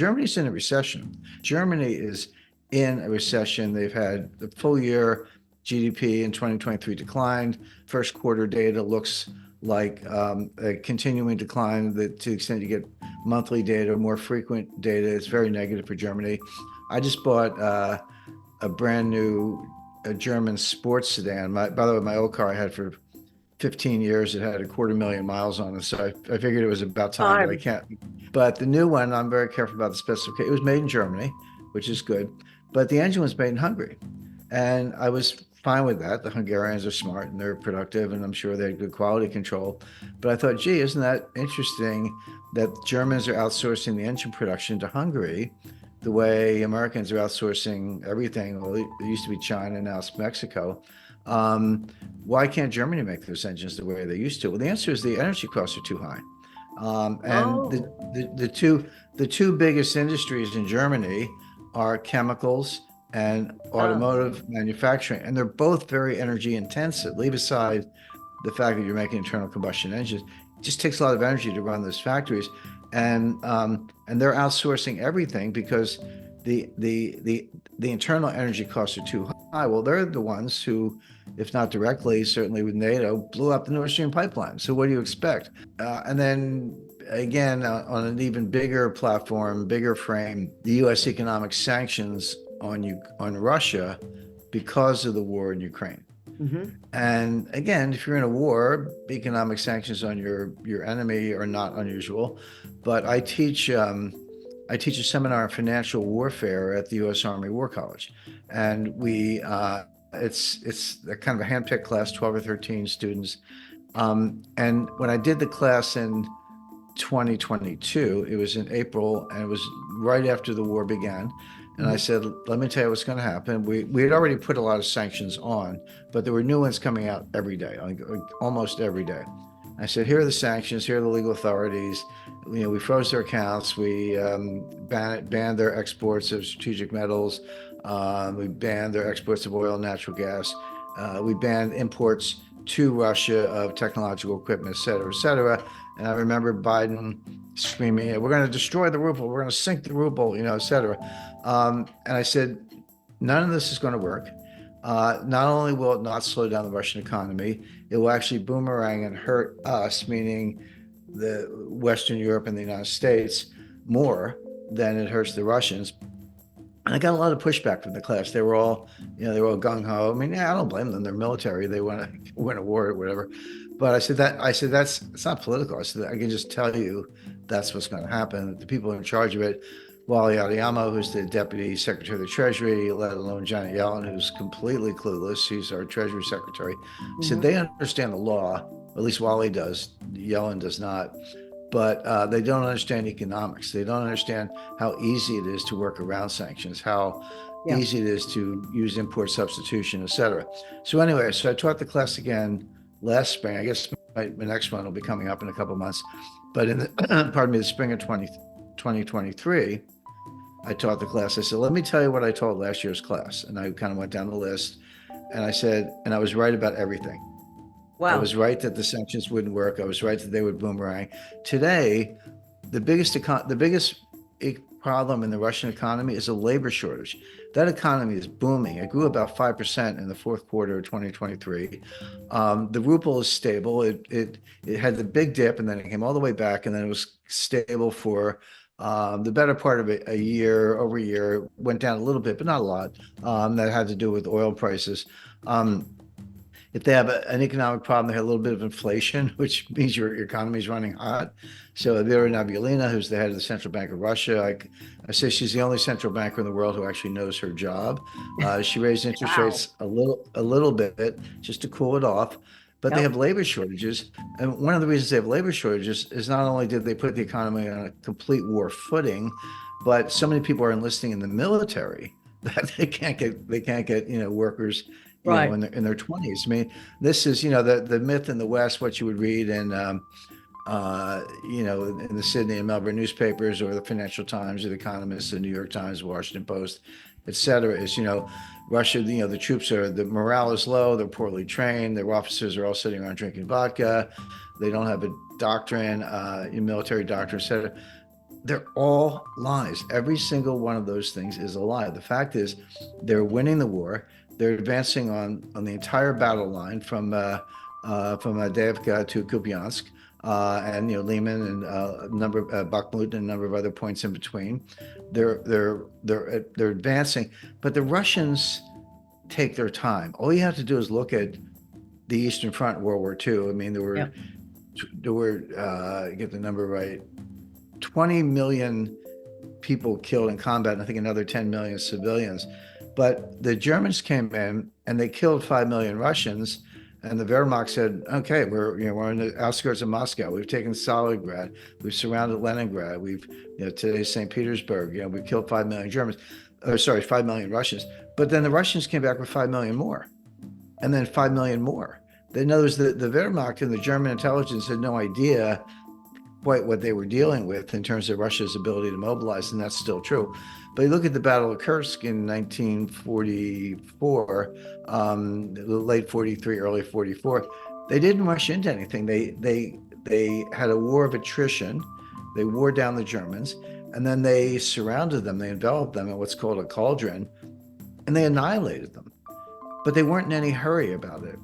Germany's in a recession. Germany is in a recession. They've had the full year GDP in 2023 declined. First quarter data looks like a continuing decline to the extent you get monthly data, more frequent data. It's very negative for Germany. I just bought a brand new German sports sedan. By the way, my old car I had for 15 years. It had 250,000 miles on it. So I figured it was about time, but I can't. But the new one, I'm very careful about the specification. It was made in Germany, which is good. But the engine was made in Hungary. And I was fine with that. The Hungarians are smart and they're productive, and I'm sure they had good quality control. But I thought, gee, isn't that interesting that Germans are outsourcing the engine production to Hungary the way Americans are outsourcing everything? Well, it used to be China, now it's Mexico. Why can't Germany make those engines the way they used to? Well, the answer is the energy costs are too high. The two biggest industries in Germany are chemicals and automotive manufacturing, and they're both very energy intensive. Leave aside the fact that you're making internal combustion engines, it just takes a lot of energy to run those factories, and they're outsourcing everything because the internal energy costs are too high. Well, they're the ones who, if not directly, certainly with NATO, blew up the Nord Stream pipeline. So what do you expect? And then again, on an even bigger platform, bigger frame, the U.S. economic sanctions on Russia because of the war in Ukraine. Mm-hmm. And again, if you're in a war, economic sanctions on your enemy are not unusual. But I teach a seminar on financial warfare at the U.S. Army War College, and it's a kind of a handpicked class, 12 or 13 students. And when I did the class in 2022, it was in April, and it was right after the war began. And I said, let me tell you what's going to happen. We had already put a lot of sanctions on, but there were new ones coming out every day, almost every day. I said, here are the sanctions, here are the legal authorities. We froze their accounts. We banned their exports of strategic metals. We banned their exports of oil and natural gas. We banned imports to Russia of technological equipment, et cetera, et cetera. And I remember Biden screaming, we're going to destroy the ruble, we're going to sink the ruble, et cetera. And I said, none of this is going to work. Not only will it not slow down the Russian economy, it will actually boomerang and hurt us, meaning the Western Europe and the United States, more than it hurts the Russians. And I got a lot of pushback from the class. They were all, gung ho. I mean, I don't blame them. They're military. They want to win a war or whatever. But I said it's not political. I said, I can just tell you that's what's going to happen. The people in charge of it, Wally Adeyemo, who's the Deputy Secretary of the Treasury, let alone Janet Yellen, who's completely clueless. She's our Treasury Secretary. Mm-hmm. Said they understand the law, at least Wally does. Yellen does not. But they don't understand economics. They don't understand how easy it is to work around sanctions, how easy it is to use import substitution, et cetera. So anyway, I taught the class again last spring. I guess my next one will be coming up in a couple of months. But in the spring of 2023, I taught the class. I said, let me tell you what I taught last year's class. And I kind of went down the list. And I said, and I was right about everything. Wow. I was right that the sanctions wouldn't work. I was right that they would boomerang. Today, the biggest problem in the Russian economy is a labor shortage. That economy is booming. It grew about 5% in the fourth quarter of 2023. The ruble is stable. It had the big dip, and then it came all the way back, and then it was stable for the better part of a year. Over a year, went down a little bit, but not a lot. That had to do with oil prices. If they have an economic problem, they have a little bit of inflation, which means your economy is running hot. So Vera Nabiullina, who's the head of the Central Bank of Russia, I say she's the only central banker in the world who actually knows her job. She raised interest rates a little bit just to cool it off. But they have labor shortages. And one of the reasons they have labor shortages is not only did they put the economy on a complete war footing, but so many people are enlisting in the military that they can't get workers in their 20s. I mean, this is the myth in the West, what you would read in in the Sydney and Melbourne newspapers, or the Financial Times, or the Economist, the New York Times, Washington Post, et cetera, is Russia, the troops the morale is low, they're poorly trained, their officers are all sitting around drinking vodka, they don't have a doctrine, military doctrine, et cetera. they're all lies. Every single one of those things is a lie. The fact is, they're winning the war. They're advancing on the entire battle line from Avdiivka to Kupiansk, and Liman and a number of Bakhmut and a number of other points in between. They're advancing, but the Russians take their time. All you have to do is look at the Eastern Front in World War II. I mean, Yeah. there were get the number right, 20 million people killed in combat, and I think another 10 million civilians. But the Germans came in and they killed 5 million Russians. And the Wehrmacht said, okay, we're on the outskirts of Moscow. We've taken Stalingrad. We've surrounded Leningrad. Today's St. Petersburg. We've killed 5 million Germans, or sorry, 5 million Russians. But then the Russians came back with 5 million more, and then 5 million more. In other words, the Wehrmacht and the German intelligence had no idea quite what they were dealing with in terms of Russia's ability to mobilize, and that's still true. But you look at the Battle of Kursk in 1944, late 43, early 44, they didn't rush into anything. They had a war of attrition. They wore down the Germans, and then they surrounded them. They enveloped them in what's called a cauldron, and they annihilated them. But they weren't in any hurry about it.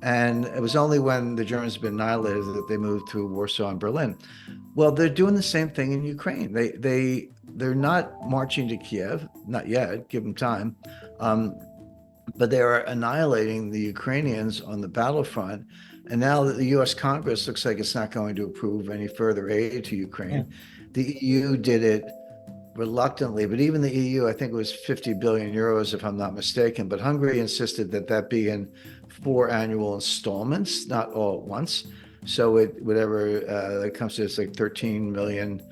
And it was only when the Germans had been annihilated that they moved through Warsaw and Berlin. Well, they're doing the same thing in Ukraine. They're not marching to Kiev, not yet, give them time. But they are annihilating the Ukrainians on the battlefront. And now that the US Congress looks like it's not going to approve any further aid to Ukraine, Yeah. the EU did it reluctantly, but even the EU, I think it was 50 billion euros, if I'm not mistaken. But Hungary insisted that that be in 4 annual installments, not all at once. So whatever that comes to, it's like 13 million.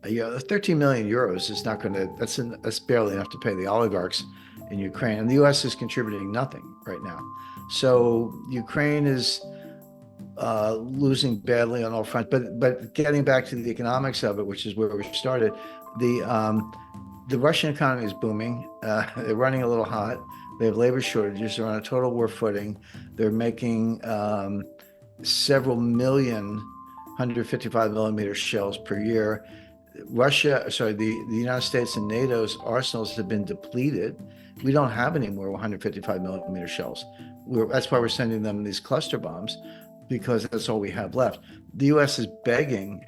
13 million euros is not going to. That's barely enough to pay the oligarchs in Ukraine, and the U.S. is contributing nothing right now. So Ukraine is losing badly on all fronts. But getting back to the economics of it, which is where we started, the Russian economy is booming. They're running a little hot. They have labor shortages. They're on a total war footing. They're making several million 155 millimeter shells per year. The United States and NATO's arsenals have been depleted. We don't have any more 155 millimeter shells. That's why we're sending them these cluster bombs, because that's all we have left. The U.S. is begging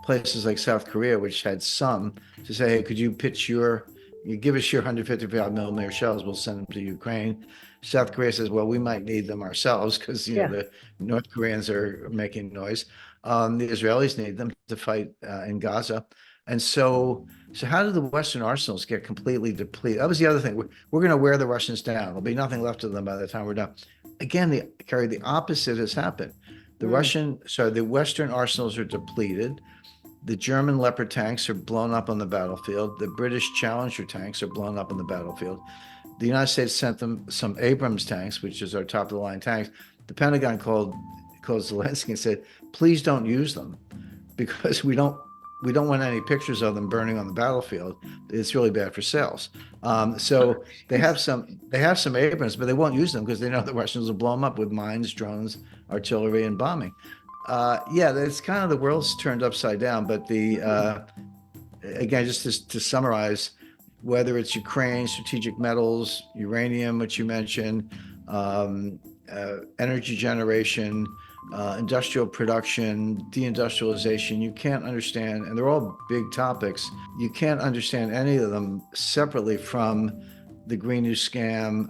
places like South Korea, which had some, to say, hey, could you give us your 155 millimeter shells, we'll send them to Ukraine. South Korea says, well, we might need them ourselves because the North Koreans are making noise. The Israelis need them to fight in Gaza. And so how did the Western arsenals get completely depleted? That was the other thing. We're going to wear the Russians down. There'll be nothing left of them by the time we're done. Again, Carrie, the opposite has happened. The Western arsenals are depleted. The German Leopard tanks are blown up on the battlefield. The British Challenger tanks are blown up on the battlefield. The United States sent them some Abrams tanks, which is our top of the line tanks. The Pentagon called Zelensky and said, please don't use them, because we don't want any pictures of them burning on the battlefield. It's really bad for sales. So they have some Abrams, but they won't use them because they know the Russians will blow them up with mines, drones, artillery, and bombing. It's kind of, the world's turned upside down. But again, just to summarize, whether it's Ukraine, strategic metals, uranium, which you mentioned, energy generation, industrial production, deindustrialization, you can't understand, and they're all big topics. You can't understand any of them separately from the Green New scam,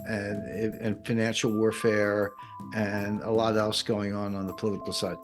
and financial warfare, and a lot else going on the political side.